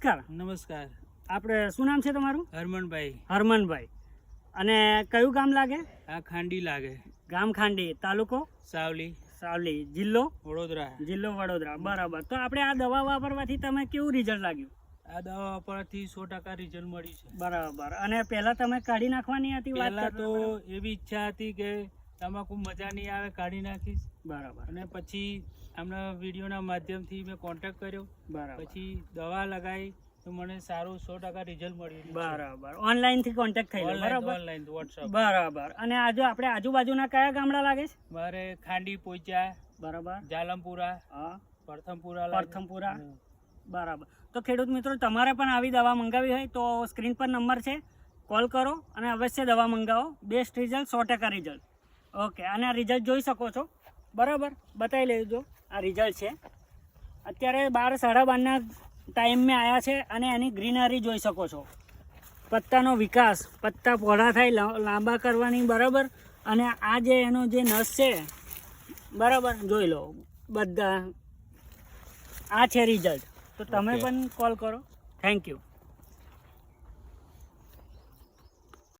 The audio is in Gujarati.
નમસ્કાર. આપણે શું નામ છે તમારું? હરમનભાઈ. હરમનભાઈ. અને કયું ગામ લાગે? આ ખાંડી લાગે. ગામ ખાંડી, તાલુકો સાવલી, સાવલી, જિલ્લો વડોદરા. જિલ્લો વડોદરા. બરાબર. તો આપણે આ દવા વાપરવાથી તમે કેવું રિઝલ્ટ લાગ્યું? આ દવા વાપરવાથી 100% રિઝલ્ટ મળ્યું છે. બરાબર. અને પહેલા તમે કાઢી નાખવાની હતી વાત? પહેલા તો એવી ઈચ્છા હતી કે તમાકુ મજા નહીં આવે, કાઢી નાખીશ. બરાબર. અને પછી આમના વિડીયોના માધ્યમથી મેં કોન્ટેક્ટ કર્યો. બરાબર. પછી દવા લગાવી તો મને સારું 100% રિઝલ્ટ મળ્યું. બરાબર. ઓનલાઈન થી કોન્ટેક્ટ થઈ ગયો. બરાબર. Online WhatsApp. બરાબર. અને આજે આપણે આજુબાજુના કયા ગામડા લાગે છે? મારે ખાંડી પોચા, બરાબર, જાલમપુરા, હા, પરથમપુરા. બરાબર. તો ખેડૂત મિત્રો, તમારે પણ આવી દવા મંગાવી હોય તો સ્ક્રીન પર નંબર છે, કોલ કરો અને અવશ્ય દવા મંગાવો. Best result, 100% result. ઓકે. અને આ રિઝલ્ટ જોઈ શકો છો. બરાબર, બતાવી લેજો. આ રિઝલ્ટ છે. અત્યારે 12-12:30 ટાઈમ મેં આવ્યા છે અને એની ગ્રીનરી જોઈ શકો છો. પત્તાનો વિકાસ, પત્તા પહોળા થાય, લાંબા કરવાની. બરાબર. અને આ જે એનો જે નસ છે, બરાબર, જોઈ લો બધા. આ છે રિઝલ્ટ. તો તમે પણ કોલ કરો. Thank you.